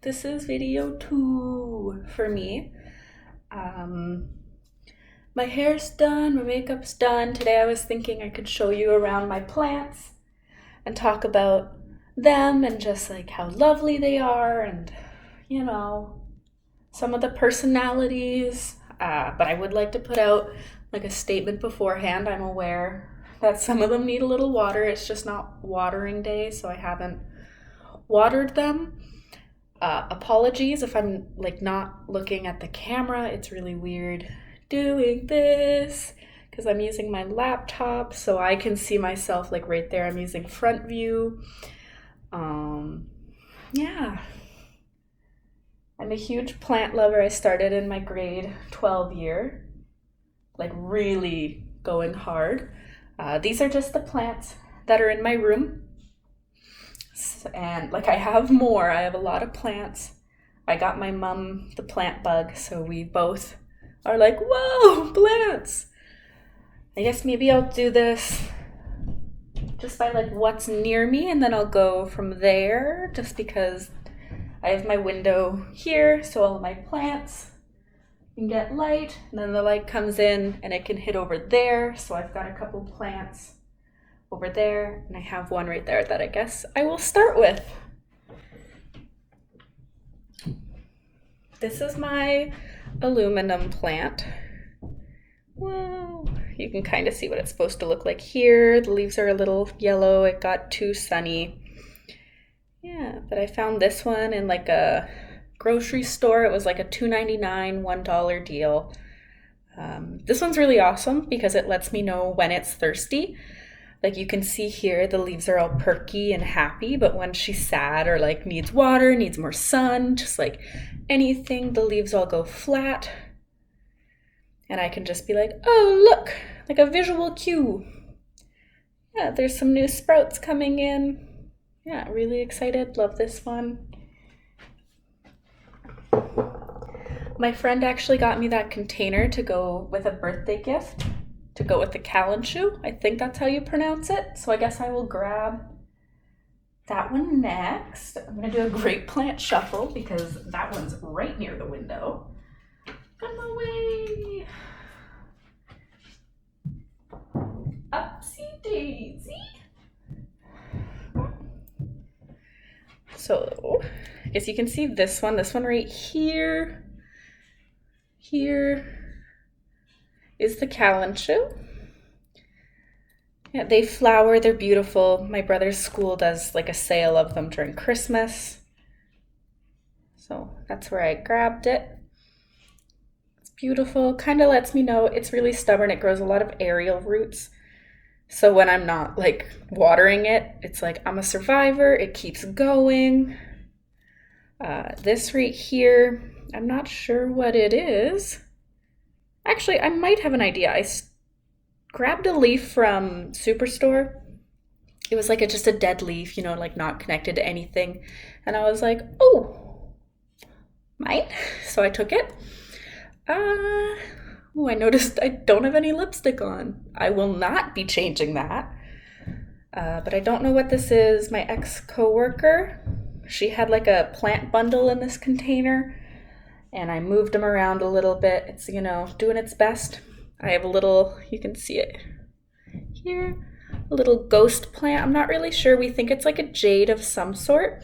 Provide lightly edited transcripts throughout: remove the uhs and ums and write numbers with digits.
This is video 2 for me. My hair's done, my makeup's done. Today I was thinking I could show you around my plants and talk about them and just like how lovely they are and, you know, some of the personalities. But I would like to put out like a statement beforehand. I'm aware that some of them need a little water. It's just not watering day, so I haven't watered them. Apologies if I'm like not looking at the camera. It's really weird doing this because I'm using my laptop so I can see myself like right there. I'm using front view. Yeah. I'm a huge plant lover. I started in my grade 12 year, like really going hard. These are just the plants that are in my room. And like I have more, I have a lot of plants. I got my mom the plant bug, so we both are like, whoa, plants. I guess maybe I'll do this just by like what's near me, and then I'll go from there just because I have my window here, so all of my plants can get light, and then the light comes in and it can hit over there. So I've got a couple plants over there, and I have one right there that I guess I will start with. This is my aluminum plant. Whoa. You can kind of see what it's supposed to look like here. The leaves are a little yellow. It got too sunny. Yeah, but I found this one in like a grocery store. It was like a $2.99, $1 deal. This one's really awesome because it lets me know when it's thirsty. Like you can see here, the leaves are all perky and happy, but when she's sad or like needs water, needs more sun, just like anything, the leaves all go flat. And I can just be like, oh, look, like a visual cue. Yeah, there's some new sprouts coming in. Yeah, really excited. Love this one. My friend actually got me that container to go with a birthday gift, to go with the calenchu. I think that's how you pronounce it. So I guess I will grab that one next. I'm gonna do a great plant shuffle because that one's right near the window. On my way. Upsy daisy. So I guess you can see this one right here. Here is the calenchu. Yeah, they flower, they're beautiful. My brother's school does like a sale of them during Christmas. So that's where I grabbed it. It's beautiful, kind of lets me know it's really stubborn. It grows a lot of aerial roots. So when I'm not like watering it, it's like I'm a survivor. It keeps going. This right here, I'm not sure what it is. Actually, I might have an idea. I grabbed a leaf from Superstore. It was like just a dead leaf, you know, like not connected to anything. And I was like, oh, mine. So I took it. I noticed I don't have any lipstick on. I will not be changing that. But I don't know what this is. My ex-coworker, she had like a plant bundle in this container, and I moved them around a little bit. It's, you know, doing its best. I have a little, you can see it here, a little ghost plant. I'm not really sure. We think it's like a jade of some sort.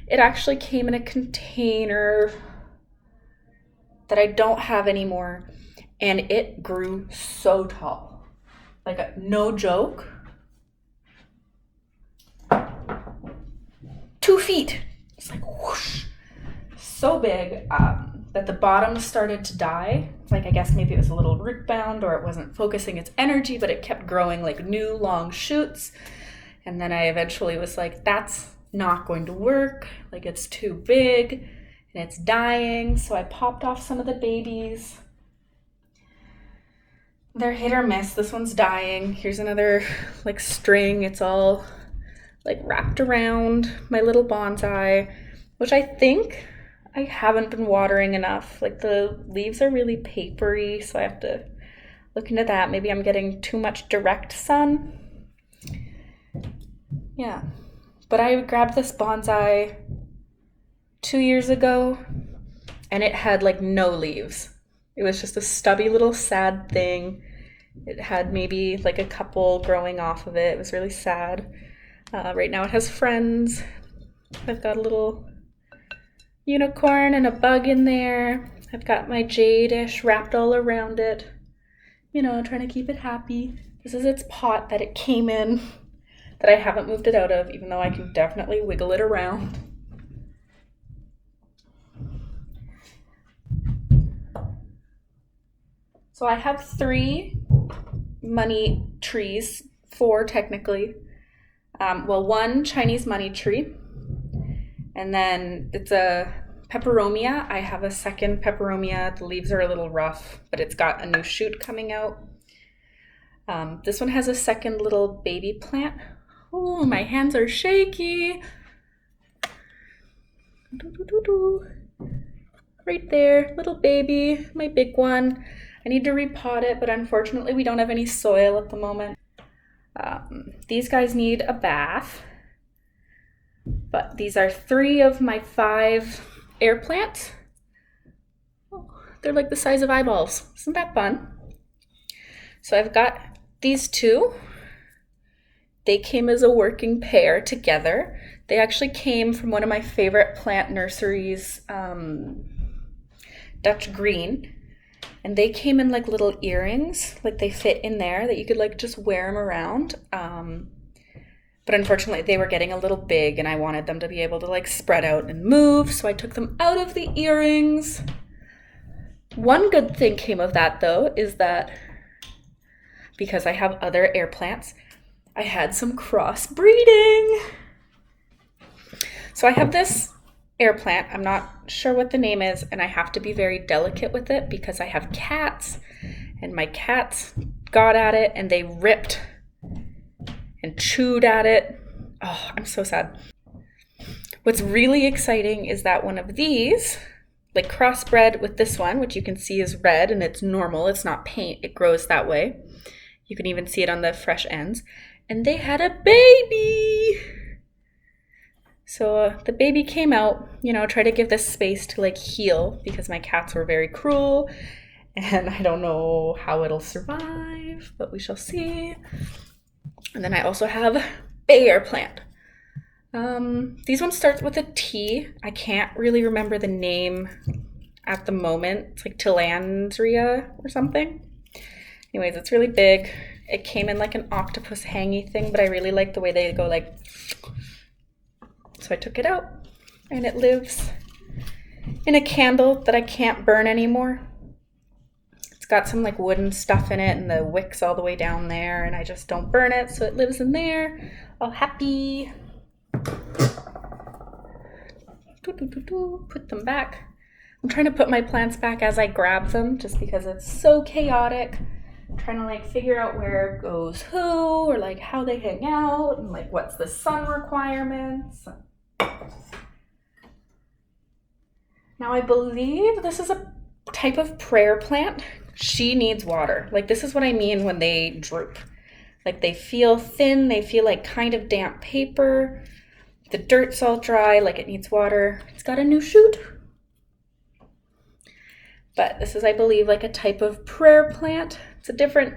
It actually came in a container that I don't have anymore, and it grew so tall. Like, no joke. 2 feet. It's like whoosh. So big that the bottom started to die. Like, I guess maybe it was a little root bound or it wasn't focusing its energy, but it kept growing like new long shoots. And then I eventually was like, that's not going to work. Like, it's too big and it's dying. So I popped off some of the babies. They're hit or miss. This one's dying. Here's another like string. It's all like wrapped around my little bonsai, which I think I haven't been watering enough. Like the leaves are really papery, so I have to look into that. Maybe I'm getting too much direct sun. Yeah. But I grabbed this bonsai 2 years ago, and it had like no leaves. It was just a stubby little sad thing. It had maybe like a couple growing off of it. It was really sad. Right now it has friends. I've got a little unicorn and a bug in there. I've got my jade-ish wrapped all around it. You know, trying to keep it happy. This is its pot that it came in that I haven't moved it out of, even though I can definitely wiggle it around. So I have 3 money trees, 4 technically. Well, 1 Chinese money tree, and then it's a peperomia. I have a second peperomia. The leaves are a little rough, but it's got a new shoot coming out. This one has a second little baby plant. Oh, my hands are shaky. Right there, little baby, my big one. I need to repot it, but unfortunately we don't have any soil at the moment. These guys need a bath, but these are 3 of my 5 air plants. Oh, they're like the size of eyeballs. Isn't that fun? So I've got these 2. They came as a working pair together. They actually came from one of my favorite plant nurseries, Dutch Green. And they came in like little earrings, like they fit in there that you could like just wear them around. But unfortunately they were getting a little big and I wanted them to be able to like spread out and move. So I took them out of the earrings. One good thing came of that though, is that because I have other air plants, I had some crossbreeding. So I have this air plant. I'm not sure what the name is, and I have to be very delicate with it because I have cats, and my cats got at it and they ripped and chewed at it. Oh, I'm so sad. What's really exciting is that one of these, like crossbred with this one, which you can see is red and it's normal, it's not paint, it grows that way. You can even see it on the fresh ends. And they had a baby. So the baby came out, you know, try to give this space to like heal because my cats were very cruel and I don't know how it'll survive, but we shall see. And then I also have bay air plant. These ones start with a T. I can't really remember the name at the moment. It's like Tilandria or something. Anyways, it's really big. It came in like an octopus hangy thing, but I really like the way they go like... So I took it out and it lives in a candle that I can't burn anymore. It's got some like wooden stuff in it and the wick's all the way down there and I just don't burn it. So it lives in there, all happy. Put them back. I'm trying to put my plants back as I grab them just because it's so chaotic. I'm trying to like figure out where goes who or like how they hang out and like what's the sun requirements. Now I believe this is a type of prayer plant. She needs water. Like this is what I mean when they droop. Like they feel thin, they feel like kind of damp paper. The dirt's all dry, like it needs water. It's got a new shoot. But this is, I believe, like a type of prayer plant. It's a different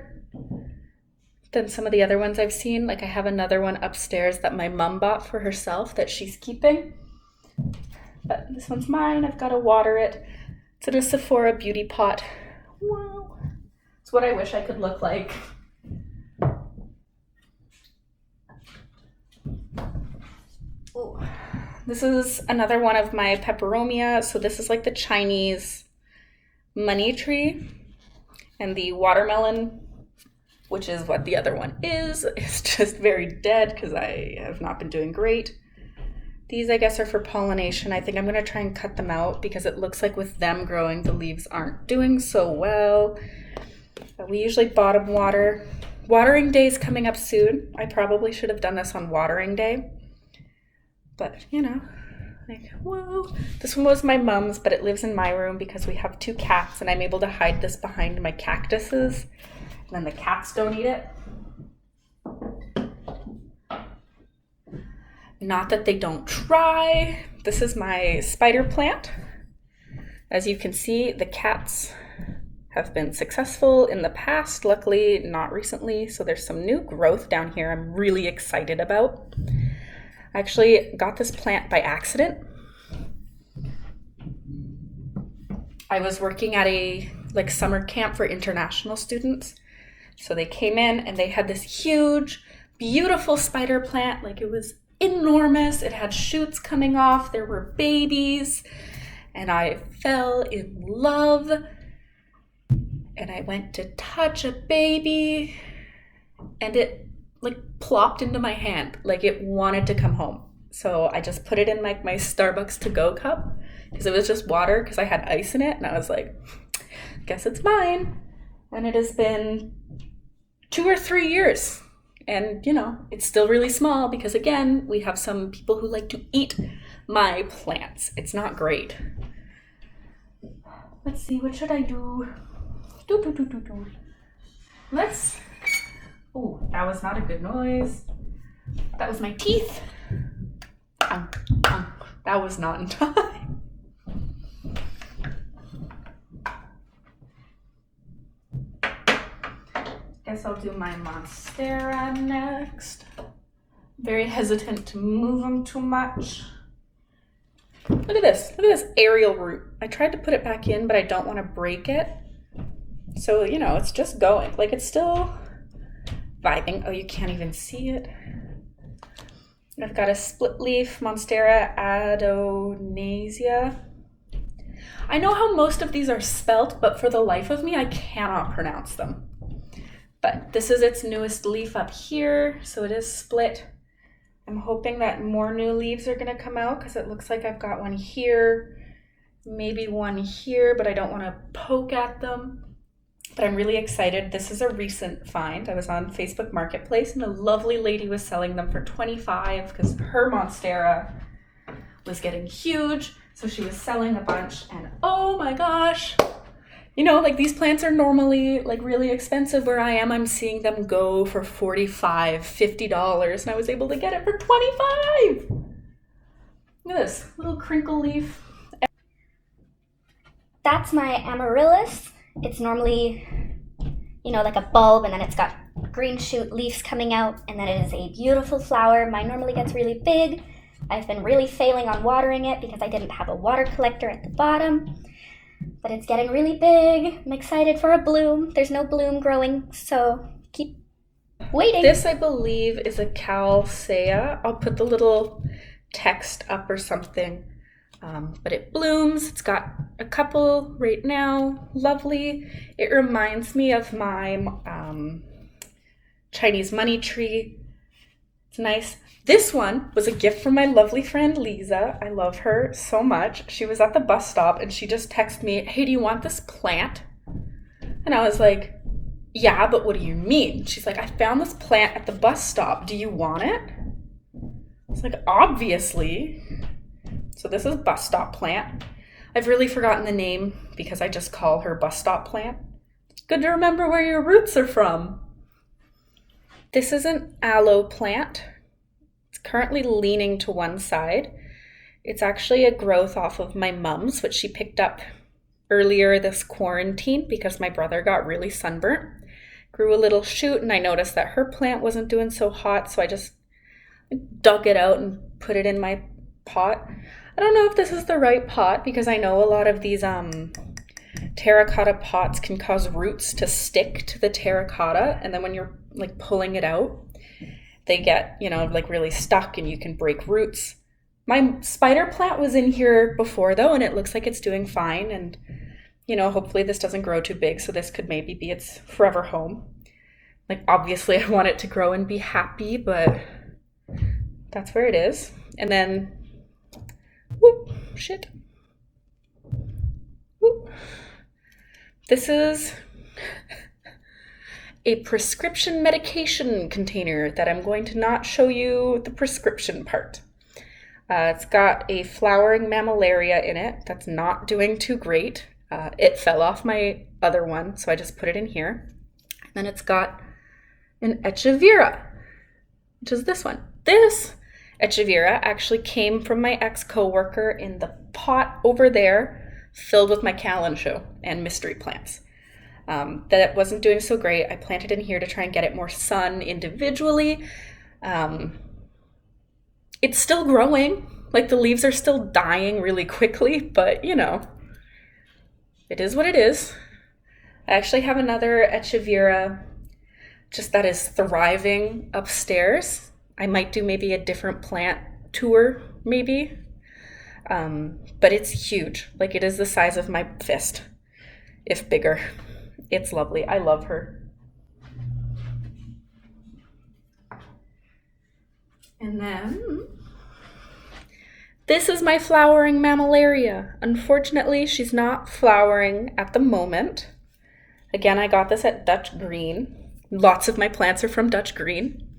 than some of the other ones I've seen. Like I have another one upstairs that my mom bought for herself that she's keeping. But this one's mine. I've got to water it. It's in a Sephora beauty pot. Wow. It's what I wish I could look like. Ooh. This is another one of my peperomia. So this is like the Chinese money tree. And the watermelon, which is what the other one is just very dead because I have not been doing great. These, I guess, are for pollination. I think I'm going to try and cut them out because it looks like with them growing, the leaves aren't doing so well. We usually bottom water. Watering day is coming up soon. I probably should have done this on watering day. But, you know, like, whoa. This one was my mom's, but it lives in my room because we have 2 cats and I'm able to hide this behind my cactuses. And then the cats don't eat it. Not that they don't try. This is my spider plant. As you can see, the cats have been successful in the past, luckily not recently, so there's some new growth down here I'm really excited about. I actually got this plant by accident. I was working at a summer camp for international students. So they came in and they had this huge, beautiful spider plant. Like, it was enormous. It had shoots coming off. There were babies. And I fell in love. And I went to touch a baby. And it plopped into my hand. Like, it wanted to come home. So I just put it in my Starbucks to-go cup. Because it was just water, because I had ice in it. And I was like, guess it's mine. And it has been 2 or 3 years. And, it's still really small because, again, we have some people who like to eat my plants. It's not great. Let's see, what should I do? Oh, that was not a good noise. That was my teeth. That was not in time. Guess I'll do my Monstera next. Very hesitant to move them too much. Look at this aerial root. I tried to put it back in, but I don't want to break it. So, it's just going. It's still vibing. Oh, you can't even see it. I've got a split leaf Monstera adonacea. I know how most of these are spelt, but for the life of me, I cannot pronounce them. But this is its newest leaf up here, so it is split. I'm hoping that more new leaves are gonna come out because it looks like I've got one here, maybe one here, but I don't want to poke at them. But I'm really excited. This is a recent find. I was on Facebook Marketplace and a lovely lady was selling them for $25 because her Monstera was getting huge. So she was selling a bunch and oh my gosh, these plants are normally really expensive where I am. I'm seeing them go for $45, $50 and I was able to get it for $25. Look at this little crinkle leaf. That's my amaryllis. It's normally, like a bulb, and then it's got green shoot leaves coming out, and then it is a beautiful flower. Mine normally gets really big. I've been really failing on watering it because I didn't have a water collector at the bottom, but it's getting really big. I'm excited for a bloom. There's no bloom growing, so keep waiting. This, I believe, is a Calcea. I'll put the little text up or something. But it blooms. It's got a couple right now. Lovely. It reminds me of my Chinese money tree. It's nice. This one was a gift from my lovely friend Lisa. I love her so much. She was at the bus stop and she just texted me, "Hey, do you want this plant?" And I was like, "Yeah, but what do you mean?" She's like, "I found this plant at the bus stop. Do you want it?" I was like, "Obviously." So this is bus stop plant. I've really forgotten the name because I just call her bus stop plant. Good to remember where your roots are from. This is an aloe plant. It's currently leaning to one side. It's actually a growth off of my mom's, which she picked up earlier this quarantine because my brother got really sunburnt. Grew a little shoot and I noticed that her plant wasn't doing so hot, so I just dug it out and put it in my pot. I don't know if this is the right pot because I know a lot of these terracotta pots can cause roots to stick to the terracotta, and then when you're pulling it out, they get, really stuck and you can break roots. My spider plant was in here before though, and it looks like it's doing fine, and hopefully this doesn't grow too big, so this could maybe be its forever home. Obviously I want it to grow and be happy, but that's where it is. And then whoop, shit. Whoop. This is a prescription medication container that I'm going to not show you the prescription part. It's got a flowering mammillaria in it that's not doing too great. It fell off my other one, so I just put it in here. And then it's got an Echeveria, which is this one. This Echeveria actually came from my ex-coworker in the pot over there, filled with my Kalanchoe and mystery plants. That wasn't doing so great. I planted in here to try and get it more sun individually. It's still growing. Like the leaves are still dying really quickly, but you know, it is what it is. I actually have another Echeveria just that is thriving upstairs. I might do maybe a different plant tour, maybe. But it's huge. Like it is the size of my fist, if bigger. It's lovely. I love her. And then this is my flowering mammillaria. Unfortunately, she's not flowering at the moment. Again, I got this at Dutch Green. Lots of my plants are from Dutch Green.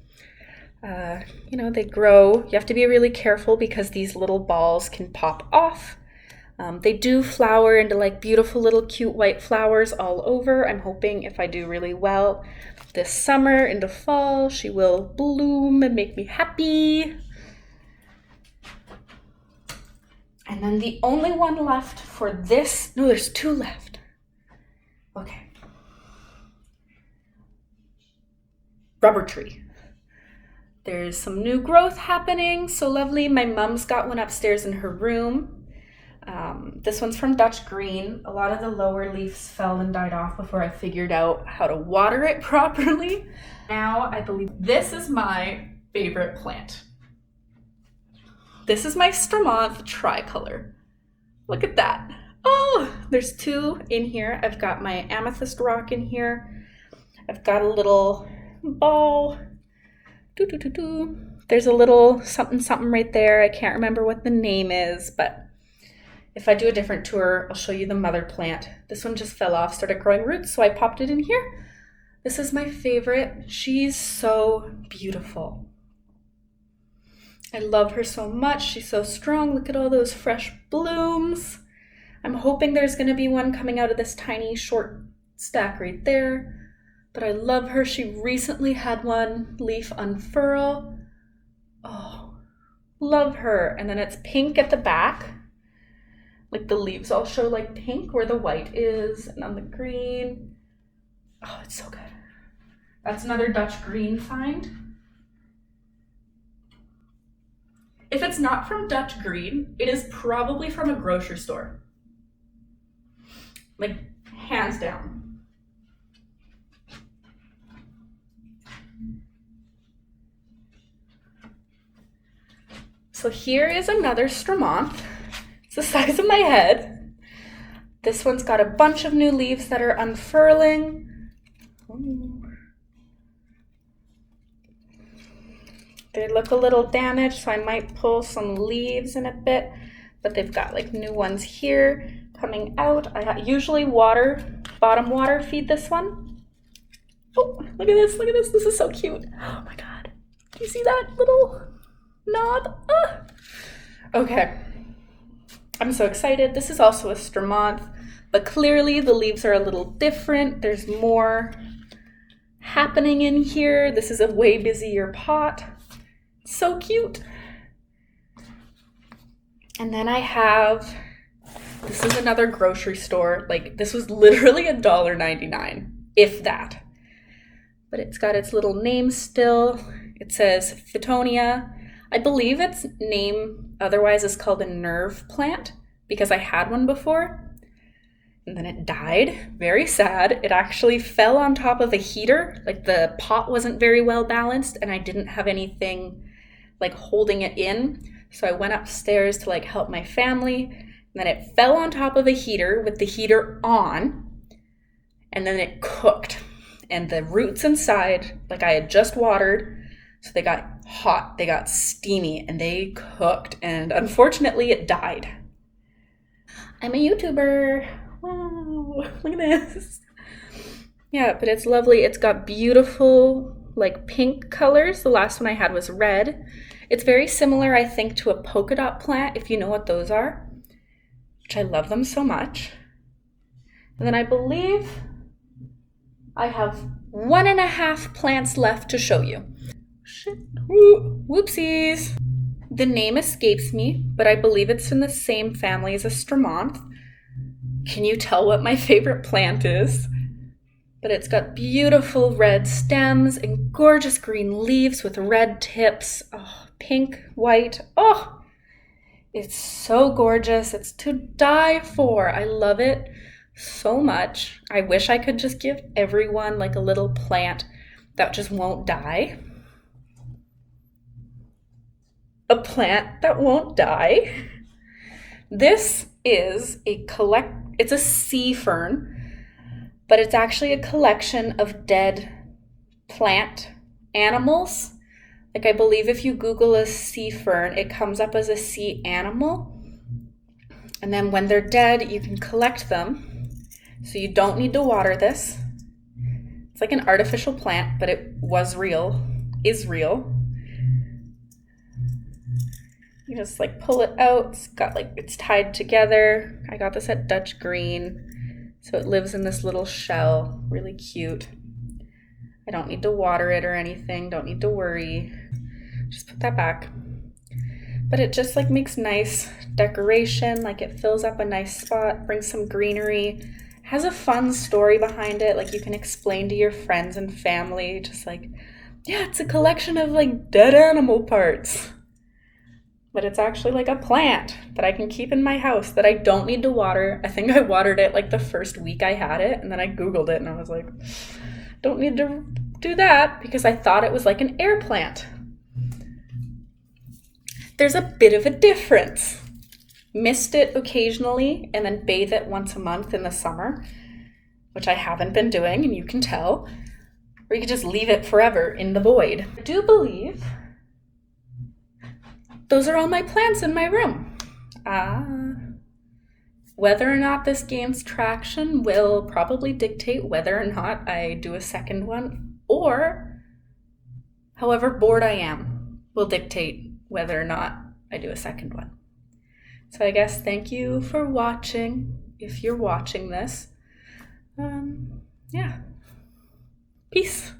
You know, they grow. You have to be really careful because these little balls can pop off. They do flower into like beautiful little cute white flowers all over. I'm hoping if I do really well this summer into fall, she will bloom and make me happy. And then the only one left for this, no, there's two left. Okay. Rubber tree. There's some new growth happening, so lovely. My mom's got one upstairs in her room. This one's from Dutch Green. A lot of the lower leaves fell and died off before I figured out how to water it properly. Now I believe this is my favorite plant. This is my Strammonth tricolor. Look at that. Oh, there's two in here. I've got my amethyst rock in here. I've got a little ball. There's a little something something right there. I can't remember what the name is, but if I do a different tour, I'll show you the mother plant. This one just fell off, started growing roots, so I popped it in here. This is my favorite. She's so beautiful. I love her so much. She's so strong. Look at all those fresh blooms. I'm hoping there's going to be one coming out of this tiny short stack right there. But I love her. She recently had one leaf unfurl. Oh, love her. And then it's pink at the back. Like the leaves all show like pink where the white is and on the green. Oh, it's so good. That's another Dutch Green find. If it's not from Dutch Green, it is probably from a grocery store. Like, hands down. So here is another Strammonth. It's the size of my head. This one's got a bunch of new leaves that are unfurling. They look a little damaged, so I might pull some leaves in a bit, but they've got like new ones here coming out. I usually bottom water feed this one. Oh, look at this, this is so cute. Oh my God, do you see that little knob? Ah. Okay, I'm so excited. This is also a Strammonth, but clearly the leaves are a little different. There's more happening in here. This is a way busier pot. So cute. And then I have, this is another grocery store. Like this was literally $1.99, if that. But it's got its little name still. It says Fittonia. I believe its name otherwise is called a nerve plant because I had one before and then it died. Very sad. It actually fell on top of a heater. Like the pot wasn't very well balanced and I didn't have anything like holding it in. So I went upstairs to like help my family and then it fell on top of a heater with the heater on and then it cooked and the roots inside, like I had just watered, so they got hot, they got steamy, and they cooked, and unfortunately it died. I'm a YouTuber. Wow, look at this. Yeah, but it's lovely. It's got beautiful, like pink colors. The last one I had was red. It's very similar, I think, to a polka dot plant, if you know what those are, which I love them so much. And then I believe I have 1.5 plants left to show you. Shit. Whoopsies. The name escapes me, but I believe it's in the same family as a Strammonth. Can you tell what my favorite plant is? But it's got beautiful red stems and gorgeous green leaves with red tips. Oh, pink, white. Oh, it's so gorgeous. It's to die for. I love it so much. I wish I could just give everyone like a little plant that just won't die. A plant that won't die. This is it's a sea fern, but it's actually a collection of dead plant animals. Like, I believe if you Google a sea fern, it comes up as a sea animal. And then when they're dead, you can collect them. So you don't need to water this. It's like an artificial plant, but it is real. You just like pull it out. It's tied together. I got this at Dutch Green. So it lives in this little shell, really cute. I don't need to water it or anything, don't need to worry. Just put that back. But it just like makes nice decoration, like it fills up a nice spot, brings some greenery, has a fun story behind it, like you can explain to your friends and family, just like, yeah, it's a collection of like dead animal parts. But it's actually like a plant that I can keep in my house that I don't need to water. I think I watered it like the first week I had it, and then I Googled it and I was like, don't need to do that because I thought it was like an air plant. There's a bit of a difference. Mist it occasionally and then bathe it once a month in the summer, which I haven't been doing, and you can tell. Or you could just leave it forever in the void. I do believe those are all my plants in my room. Whether or not this gains traction will probably dictate whether or not I do a second one, or however bored I am will dictate whether or not I do a second one. So I guess thank you for watching, if you're watching this. Yeah. Peace.